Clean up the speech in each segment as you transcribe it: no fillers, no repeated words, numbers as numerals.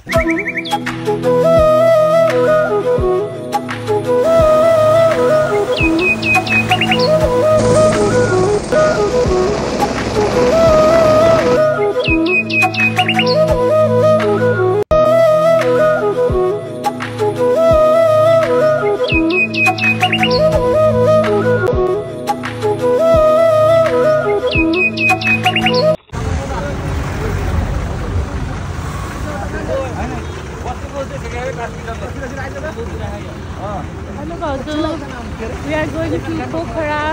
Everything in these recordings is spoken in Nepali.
We are going to Pokhara.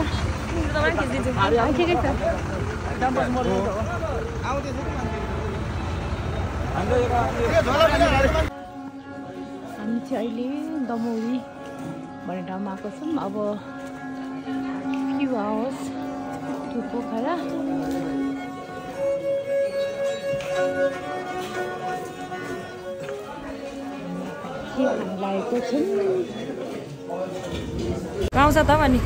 हामी चाहिँ अहिले दमौली भन्ने ठाउँमा आएको छौँ। अब few hours to Pokhara. लागेको छौँ। गाउँछ त भने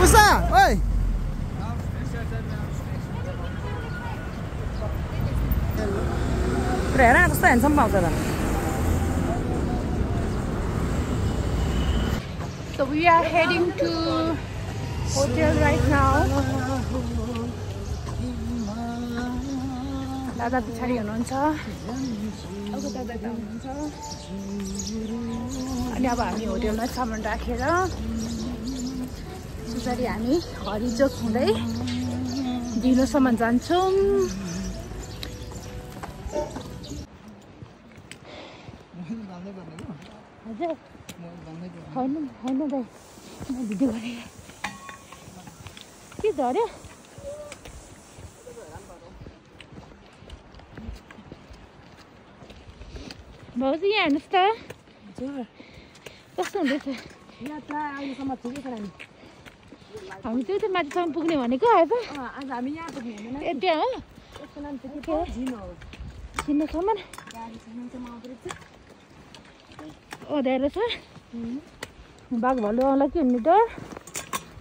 उषा ओइ हेर न कस्तो ह्यान्डसम पाउँछ त। So we are heading to hotel right now. दादा पछाडि हुनुहुन्छ, अर्को दादा हुनुहुन्छ। अनि अब हामी होटेलमा सामान राखेर पछाडि हामी हरिचोक हुँदै दिनोसम्म जान्छौँ। हजुर होइन होइन दाइ म भिडियो गरेँ के झऱ्यो। भाउजू यहाँ हेर्नुहोस् त कस्तो हुँदैछ। यहाँ त अहिलेसम्म ठिकै छ नानी। हामी चाहिँ त माथिसम्म पुग्ने भनेको आज हामी यहाँ पुग्ने होइन। ए त्यहाँ हो यसको नाम चाहिँ के हो? झिनो हो। झिनोसम्म ओधाएर छ। बाघ भालु आउला के हुने डर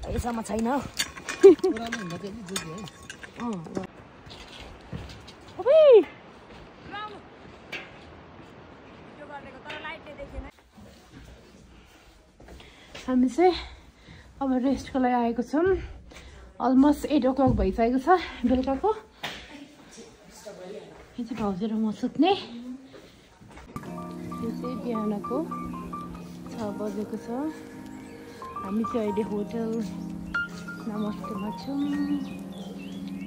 अहिलेसम्म छैन हौ। हामी चाहिँ अब रेस्टको लागि आएको छौँ। अलमोस्ट 8 o'clock भइसकेको छ बेलुकाको। यो चाहिँ भाउजू र म सुत्ने। यो चाहिँ बिहानको 6 बजेको छ। हामी चाहिँ अहिले होटल नमस्तेमा छौँ।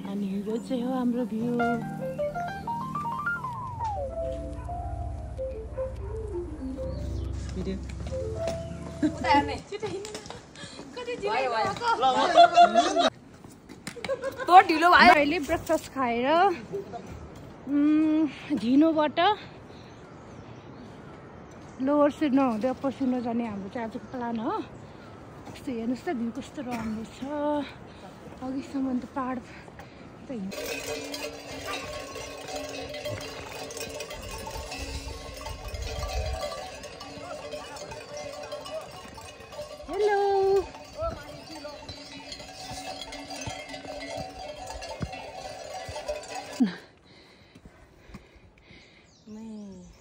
अनि यो चाहिँ हो हाम्रो भ्यू। ढिलो भयो। अहिले ब्रेकफास्ट खाएर झिनोबाट लोवर सिट नहुँदै अप्पर सिट जाने हाम्रो चाहिँ आजको प्लान हो। कस्तो हेर्नुहोस् त भ्यू कस्तो राम्रो छ। अघिसम्म त पहाड हेलो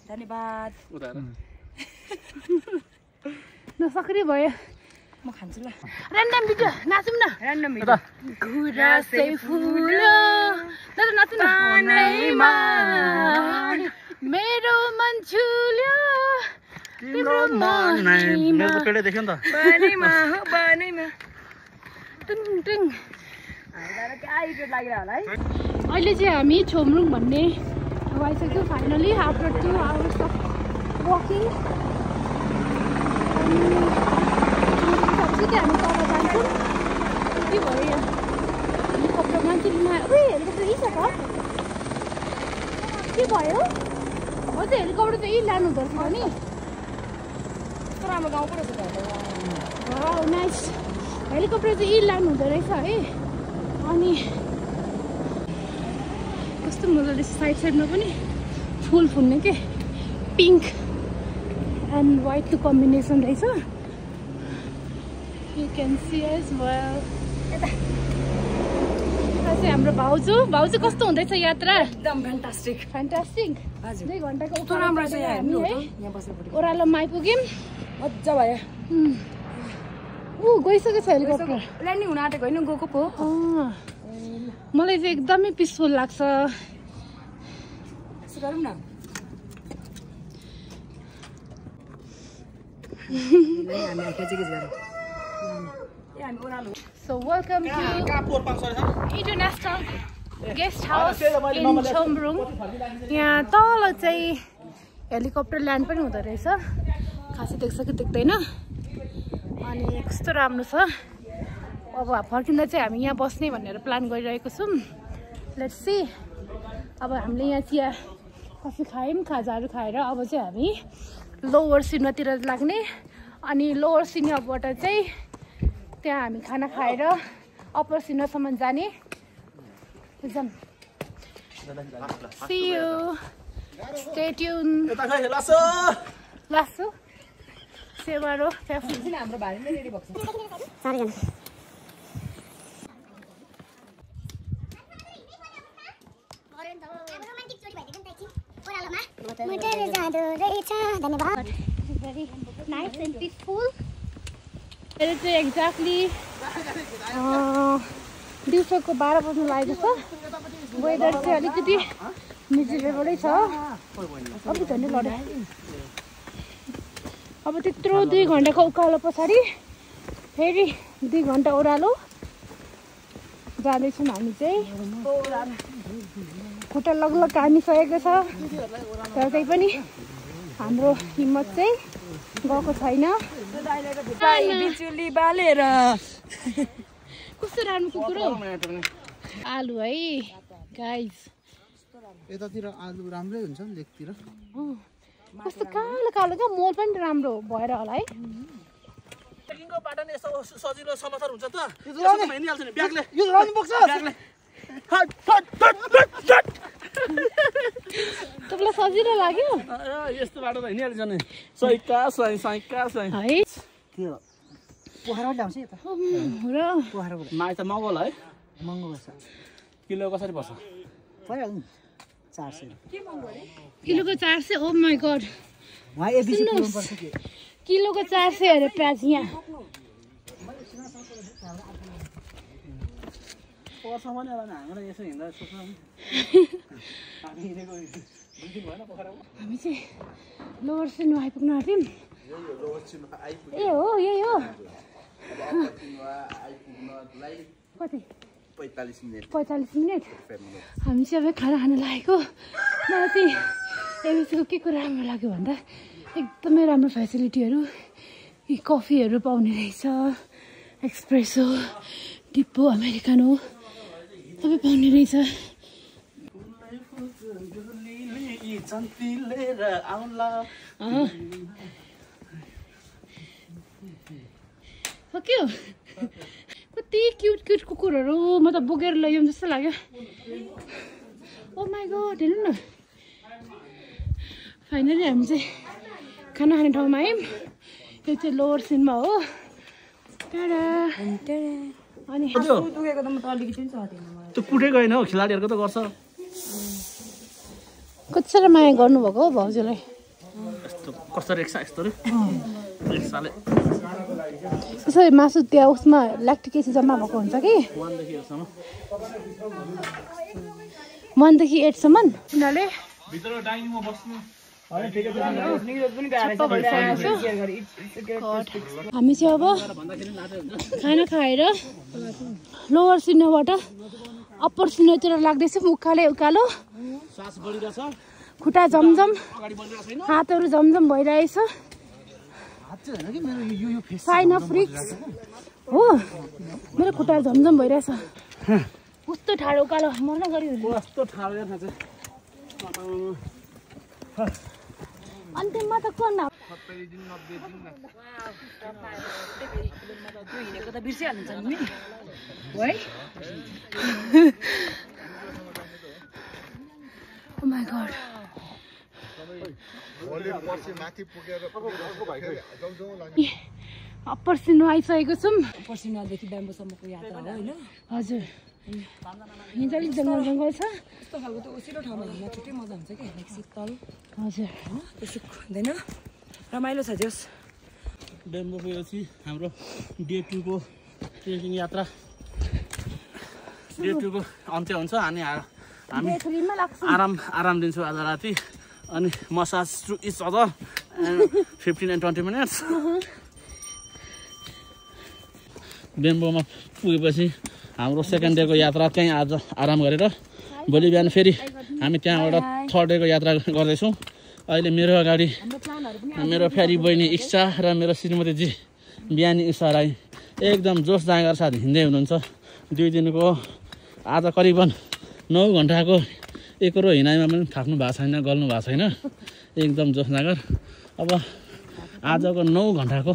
धन्यवाद। नसक्री भयो म खान्छु ल। ऱ्यान्डम भिडियो नाचौँ न। ऱ्यान्डम भिडियो गुराँसै फुल्यो दादा नाच्नु न। मेरो मन छुल्यो तिम्रो मनैमा पेडे देख्यो नि त बनेमा हो बनेमा टिङ टिङ दादा क्या इरिटेट लागिरा होला है। अहिले चाहिँ हामी छोमरुङ भन्ने ठाउँ आइसक्यो finally after 2 hours of walking. चाहिँ हामी तल जान्छौँ। के भयो यहाँ हेलिकप्टर मान्छे लिन हेलिकप्टर यही छ त के भयो हो चाहिँ हेलिकप्टर चाहिँ यही लानु हुँदो रहेछ नि। कस्तो राम्रो गाउँ पो रहेछ त। नाइस हेलिकप्टर चाहिँ यही लानु हुँदो रहेछ है। अनि कस्तो मजा रहेछ। साइड साइडमा पनि फुल फुल्ने के पिङ्क एन्ड वाइटको कम्बिनेसन रहेछ। You can see as well. हाम्रो भाउजू कस्तो हुँदैछ यात्रा? एकदम फ्यान्टास्टिक हजुर 2 घण्टाको कस्तो राम्रो छ यहाँ हामी है यहाँ बस्नुपट्टि ओह्रालोमा आइपुग्यौँ मज्जा भयो गइसकेको छ हेलिकप्टर ल्यान्डिङ हुन आँटेको होइन गएको पो मलाई चाहिँ एकदमै पिसफुल लाग्छ यसो गरौँ न हामी खेचेकेच गरौँ हामी ओह्रालो So welcome to International Guest House in Chomrung. यहाँ तल चाहिँ हेलिकप्टर ल्यान्ड पनि हुँदो रहेछ खासै देख्छ कि देख्दैन अनि कस्तो राम्रो छ अब फर्किँदा चाहिँ हामी यहाँ बस्ने भनेर प्लान गरिरहेको छौँ लेट्स सी अब हामीले यहाँ चिया कफी खायौँ खाजाहरू खाएर अब चाहिँ हामी लोवर सिनेमातिर लाग्ने अनि लोवर सिनेमाबाट चाहिँ त्यहाँ हामी खाना खाएर अप्पर सिनेमासम्म जाने जाम See you. Stay tuned. लासो सेवारो फ्याफुल हाम्रो भाइ नै रेडी भएको छ 4 जना Very nice and peaceful. It is exactly दिउँसोको 12 बज्नु लागेको छ वेदर चाहिँ अलिकति मिजरेबलै छ अब झन्डै लड्यो अब त्यत्रो 2 घण्टाको उकालो पछाडि फेरि 2 घण्टा ओह्रालो जाँदैछौँ हामी चाहिँ खुट्टा लगलग कामिसकेको छ तर त्यही पनि हाम्रो हिम्मत चाहिँ गएको छैन बिजुली बालेर कस्तो राम्रो कुकुर आलु है गाइज यतातिर आलु राम्रै हुन्छ नि लेकतिर कस्तो कालो कालो क्या मोल पनि राम्रो भएर होला है ट्रेकिङको बाटो नि यसो सजिलो समाचार हुन्छ त यसो हिँडिहाल्छ नि ब्यागले यो लाउनु पर्छ ब्यागले तपाईँलाई सजिलो लाग्यो यस्तो बाटो त हिँडिहाल्छ नि सैका है त्यो पोखरा ल्याउँछ यता र पोखराबाट माइ त महँगो है महँगो पर्छ किलो कसरी पर्छ परिहाल्नु 400 किलोको 400 ओ माई गॉड वहाँ एबिसी पुग्नु पर्छ के किलोको 400 अरे प्याज यहाँ पर्छ भने होला नि हामीलाई यसो हिँड्दा सोच्नु हामी हिँडेको 2 दिन भएन पोखरामा हामी चाहिँ लोवर सिनेमा आइपुग्नु आँट्यौँ ए हो यही हो कति 45 मिनट हामी चाहिँ अब खाना खान लागेको मलाई चाहिँ एबिसीको के कुरा राम्रो लाग्यो भन्दा एकदमै राम्रो फेसिलिटीहरू कफीहरू पाउने रहेछ एक्सप्रेसो डिप्पो अमेरिकानो सबै पाउने रहेछ सक्यो कति क्युट कुकुरहरू म त बोकेर लैजाउँ जस्तो लाग्यो ओ माई गॉड हेर्नु न फाइनली हामी चाहिँ खाना खाने ठाउँमा आयौँ यो चाहिँ लोवर सिनमा हो अनि दुखेको त म त अलिकति पनि सक्दिनँ त्यो पुठै गएन हो खेलाडीहरूको त गर्छ कति साह्रो माया गर्नुभएको हो भाउजूलाई कस्तो रेक्सा यस्तो रेक्साले त्यसरी मासु त्यहाँ उसमा ल्याक्टिक एसिड जम्मा भएको हुन्छ कि 1 देखि 8 सम्म उनीहरूले हामी चाहिँ अब खाना खाएर लोवर सिनेमाबाट अप्पर सिनेमातिर लाग्दैछौँ उकालो खुट्टा झमझम हातहरू झमझम भइरहेछ साइन अफ रिक्स हो मेरो खुट्टा झमझम भइरहेछ कस्तो ठाडो उकालो मर्न गऱ्यो कस्तो ठाडो अन्तिममा त कोन हिँडेको त बिर्सिहाल्नुहुन्छ नि है ओ माई गॉड अप्पर सिन्धु आइसकेको छौँ। पर्सिनादेखि ब्याम्बोसम्मको यात्रा हो होइन। हजुर यहाँ चाहिँ अलिक जङ्गल जङ्गल छ। यस्तो खालको त ओसिलो ठाउँमा हिँड्न छुट्टै मजा हुन्छ कि लाइक शीतल हजुर होइन बेसी हुँदैन रमाइलो छ जोस्। बेम्बो गएपछि हाम्रो डे 2 को ट्रेकिङ यात्रा डे 2 को अन्त्य हुन्छ। अनि हामी आराम दिन्छौँ आज राति। अनि massage to each other 15 and 20 minutes। बेम्बोमा पुगेपछि हाम्रो सेकेन्ड डेको यात्रा त्यहीँ आज आराम गरेर भोलि बिहान फेरि हामी त्यहाँबाट थर्ड डेको यात्रा गर्दैछौँ। अहिले मेरो अगाडि मेरो फेरि बहिनी इच्छा र मेरो श्रीमतीजी बिहानी इच्छा राई एकदम जोस जाँगर साथ हिँड्दै हुनुहुन्छ। 2 दिनको आज करिबन 9 घन्टाको एकरो हिँडाइमा पनि थाक्नु भएको छैन, गल्नु भएको छैन, एकदम जोस जाँगर। अब आजको 9 घन्टाको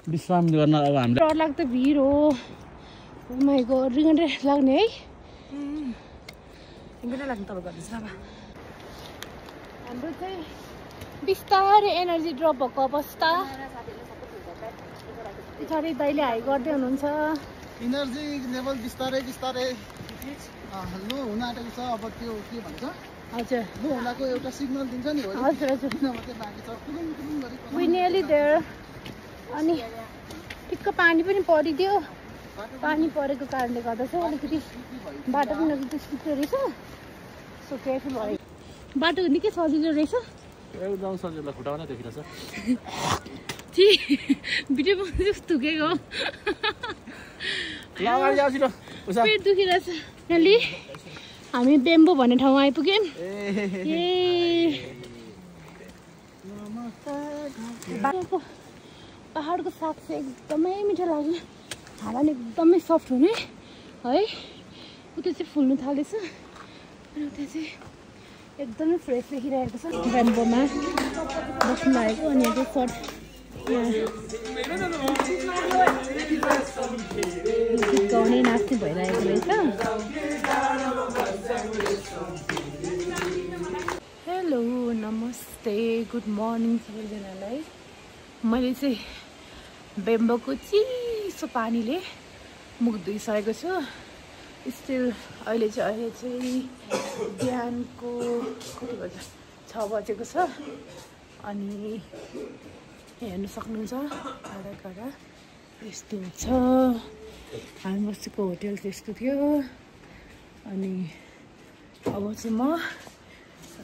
विश्राम गर्न अब हामीले डर लाग्दो भिड हो माइको 2 घन्टा लाग्ने है। तिमीलाई लाग्नु तल गर्दैछ अब हाम्रो चाहिँ बिस्तारै एनर्जी ड्रप भएको अवस्था। पछाडि दाइले हाई गर्दै हुनुहुन्छ। इनर्जी लेभल बिस्तारै बिस्तारै लो हुन आँटेको छ। अब त्यो के भन्छ हजुर लो हुँदाको एउटा सिग्नल दिन्छ नि हो हजुर हजुर मात्रै बाँकी छ टुलुङ टुलुङ गरी we nearly there। अनि ठिक्क पानी पनि परिदियो। पानी परेको कारणले गर्दा चाहिँ अलिकति बाटो पनि अलिकति सुक्यो रहेछ। सो केयरफुल भयो। बाटो निकै सजिलो रहेछ। एकदम सजिलो खुट्टामा देखिरहेछ। भिडियो जस्तो थुकेको पेट दुखिरहेछ। यहाँले हामी बेम्बो भन्ने ठाउँमा आइपुग्यौँ। पहाडको साग चाहिँ एकदमै मिठो लाग्यो। हावा पनि एकदमै सफ्ट हुने है। उता चाहिँ फुल्नु थालेछ अनि उता चाहिँ एकदमै फ्रेस देखिरहेको छ। बेम्बोमा बस्नु लागेको अनि यो सर्ट गीत गाउने नाच्ने भइरहेको रहेछ। हेलो नमस्ते गुड मर्निङ सबैजनालाई। मैले चाहिँ बेम्बोको चिसो पानीले मुख धोइसकेको छु। स्टिल अहिले चाहिँ बिहानको कति बज्यो 6 बजेको छ। अनि हेर्नु सक्नुहुन्छ टाढा यस्तो छ। हामी बसेको होटेल त्यस्तो थियो। अनि अब चाहिँ म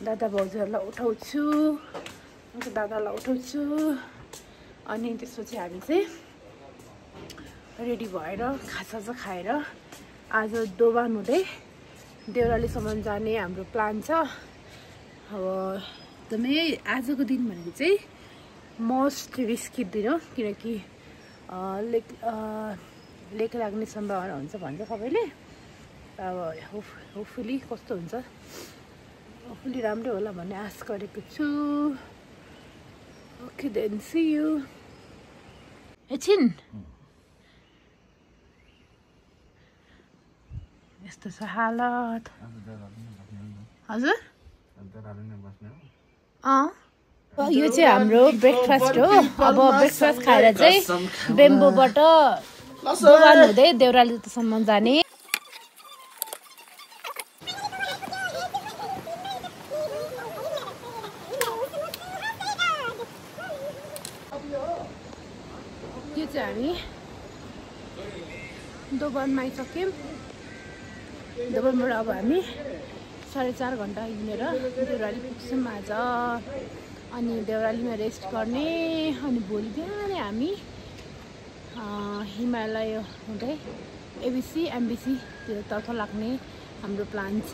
दादा भाउजूहरूलाई उठाउँछु, दादालाई उठाउँछु। अनि त्यसपछि हामी चाहिँ रेडी भएर खाजा खाएर आज दोबान हुँदै देउरालीसम्म जाने हाम्रो प्लान छ। अब एकदमै आजको दिन भनेको चाहिँ मोस्ट रिस्की दिन हो। किनकि लेक लाग्ने सम्भावना हुन्छ भन्छ सबैले। अब होपफुली कस्तो हुन्छ, होपफुली राम्रै होला भन्ने आश गरेको छु। Okay then see you. एकछिन यस्तो छ हालत। हजुर यो चाहिँ हाम्रो ब्रेकफास्ट हो। अब ब्रेकफास्ट खाएर चाहिँ बेम्बोबाट दोबान हुँदै देउरालीसम्म जाने। यो चाहिँ हामी दोबानमा आइसक्यौँ। दोबानबाट अब हामी 4.5 घन्टा हिँडेर देउराली पुग्छौँ आज। अनि देउरालीमा रेस्ट गर्ने। अनि भोलि बिहानै हामी हिमालय हुँदै एबिसी एमबिसी त्योतर्फ लाग्ने हाम्रो प्लान छ।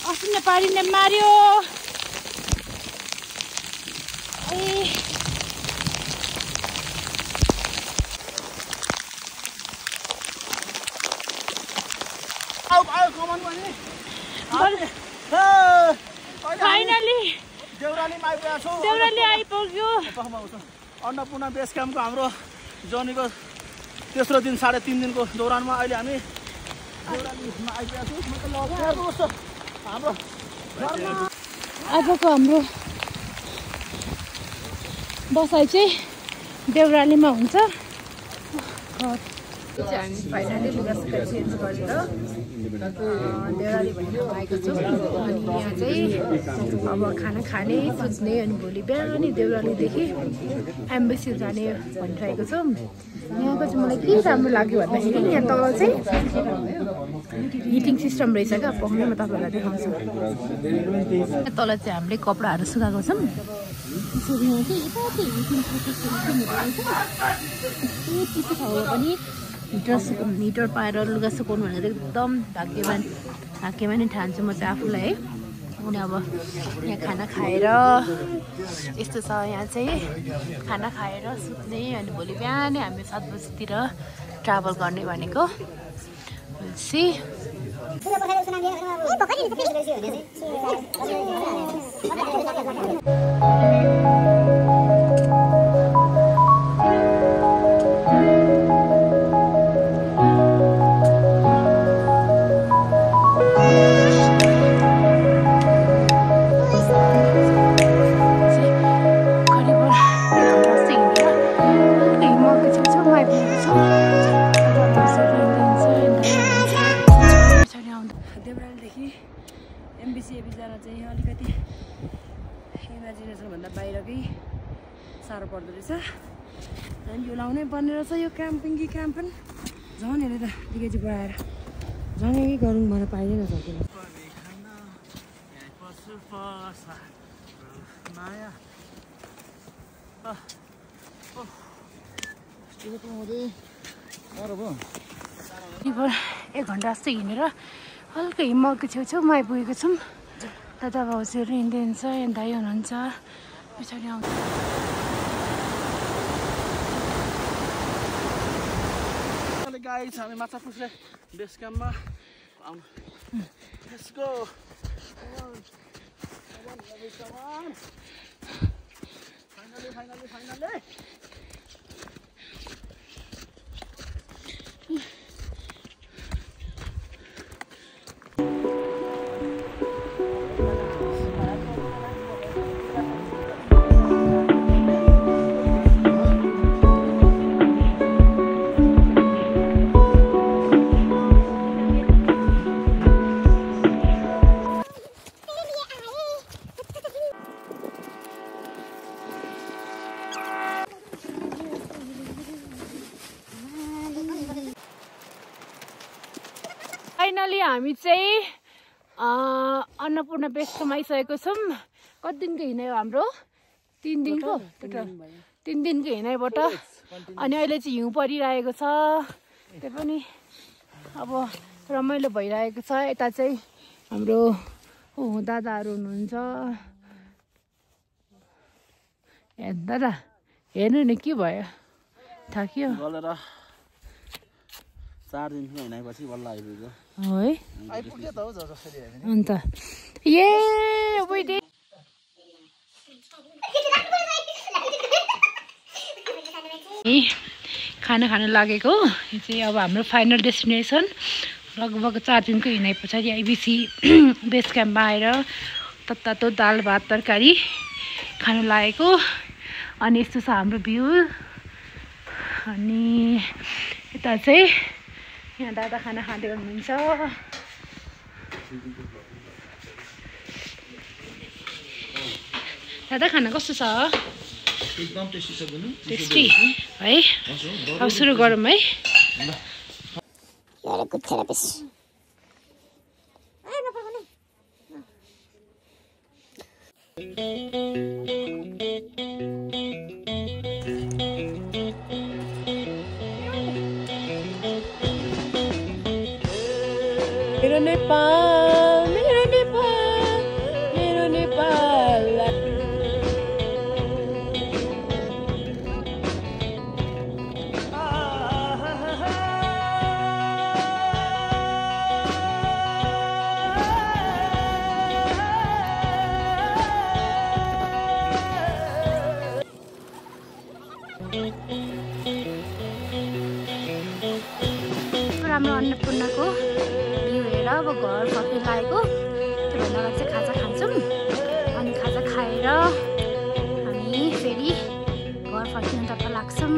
अस्ति पारीले मार्यो। फाइनली देउरालीमा आइपुगेको छौँ। देउराली आइपुग्यो। अन्नपूर्ण बेस क्याम्पको हाम्रो जर्नीको तेस्रो दिन 3.5 दिनको दौरानमा अहिले हामी देउरालीमा आइपुगेको छौँ। हाम्रो आजको हाम्रो बसाइ चाहिँ देउरालीमा हुन्छ। हामी फाइनली लुगासुगा चेन्ज गरेर देउराली भन्ने आएको छौँ। अनि यहाँ चाहिँ अब खाना खाने सुत्ने अनि भोलि बिहानै देउरालीदेखि एम्बेसी जाने भनिरहेको छौँ। यहाँको चाहिँ मलाई के राम्रो लाग्यो भन्दाखेरि यहाँ तल चाहिँ हिटिङ सिस्टम रहेछ क्या। पक्कै म तपाईँहरूलाई देखाउँछु। तल चाहिँ हामीले कपडाहरू सुकाएको छौँ। त्यसरी यहाँ चाहिँ यता चाहिँ हिटिङ चिसो ठाउँमा पनि हिटर पाएर लुगा सुकाउनु भनेर एकदम भाग्यमानी ठान्छु म चाहिँ आफूलाई है। अनि अब यहाँ खाना खाएर यस्तो छ। यहाँ चाहिँ खाना खाएर सुत्ने अनि भोलि बिहानै हामी 7 बजीतिर ट्राभल गर्ने भनेको। सी इमेजिनेसनभन्दा बाहिरकै साह्रो पर्दो रहेछ। अनि यो लाउनै पर्ने रहेछ। यो क्याम्पिङ कि क्याम्पन झन् हेरेर लिकेजी बढाएर झन् यही गरौँ भनेर पाइँदैन सक्दैन। एक घन्टा जस्तो हिँडेर हल्का हिमालको छेउछेउमा आइपुगेको छौँ। दादा भाउजूहरू हिँड्दै हुन्छ। यहाँ दाइ हुनुहुन्छ पछाडि आउँछ। गाइस हामी माछा पुछ्रे बेस क्याम्पमा आउनु। Let's go. फाइनली हामी चाहिँ अन्नपूर्ण बेस क्याम्प आइसकेको छौँ। कति दिनको हिँडाइ हो हाम्रो? 3 दिनको 3 दिनको हिँडाइबाट अनि अहिले चाहिँ हिउँ परिरहेको छ। त्यो पनि अब रमाइलो भइरहेको छ। यता चाहिँ हाम्रो दादाहरू हुनुहुन्छ। दादा हेर्नु नि के भयो? थाक्यो? 4 दिन हिँडाइपछि बल्ल आइपुग्यो है। आइपुग्यो त हो जसरी हेर्ने। अन्त खाना खान लागेको। यो चाहिँ अब हाम्रो फाइनल डेस्टिनेसन। लगभग 4 दिनको हिँडाइ पछाडि आइबिसी बेस क्याम्पमा आएर तातो दाल भात तरकारी खान लागेको। अनि यस्तो छ हाम्रो भ्यू। अनि यता चाहिँ यहाँ दादा खाना खाँदै हुनुहुन्छ। दादा खाना कस्तो छ? एकदम टेस्टी छ गुनु। टेस्टी है। अब सुरु गरौँ है। मेरो नेपाल, मेरो नेपाल, मेरो नेपाल। यहाँको भ्यू हेरेर अब घर फर्किन लागेको। त्यो भएर चाहिँ खाजा खान्छौँ अनि खाजा खाएर हामी फेरि घर फर्किनुतर्फ लाग्छौँ।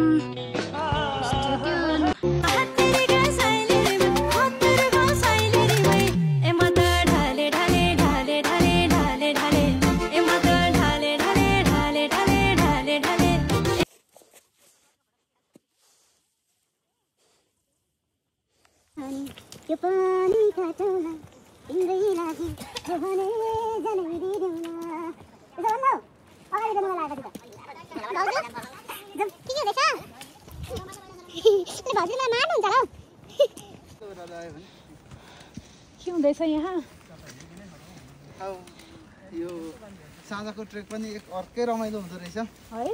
त्यो पनि काटोला तिम्रै लागि भने जानै दिँदैन यसो भन्नु अगाडि जानु लागेको छ के हुँदैछ भाउजूलाई मार्नुहुन्छ हौ के हुँदैछ यहाँ? यो साँझको ट्रेक पनि एक अर्कै रमाइलो हुँदो रहेछ है।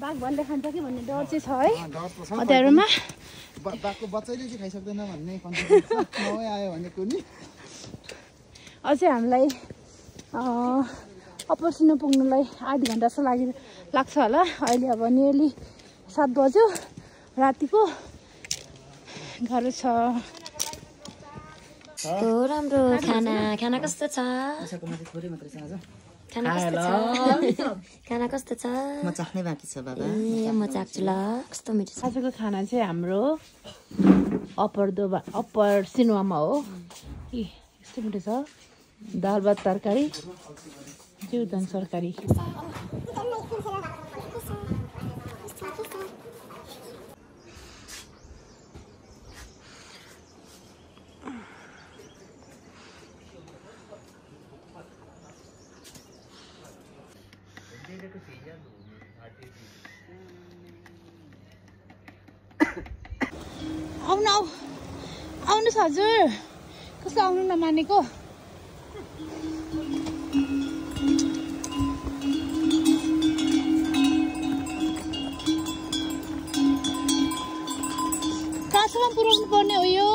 बाघ भन्दै खान्छ कि भन्ने डर चाहिँ छ है डर त छ अँध्यारोमा। बाघको बच्चैले चाहिँ खाइसक्दैन भन्ने कन्फिडेन्स छ नयाँ आयो भने कुनै अझै हामीलाई अप्पर सिनो पुग्नुलाई आधी घन्टा जस्तो लाग्छ होला। अहिले अब नियरली 7 बज्यो रातिको। गाह्रो छ। राम्रो खाना कस्तो छ? खाना कस्तो छ? म चाख्नै बाँकी छ बाबा। ए म चाख्छु ल। कस्तो मिठो छ। आजको खाना चाहिँ हाम्रो अप्पर सिनुवामा हो। यस्तो मिठो छ। दाल भात तरकारी जिउदान सरकारी। आउनुहोस् हजुर। कस्तो आउनु नमानेको? कहाँसम्म पुर्याउनु पर्ने हो यो?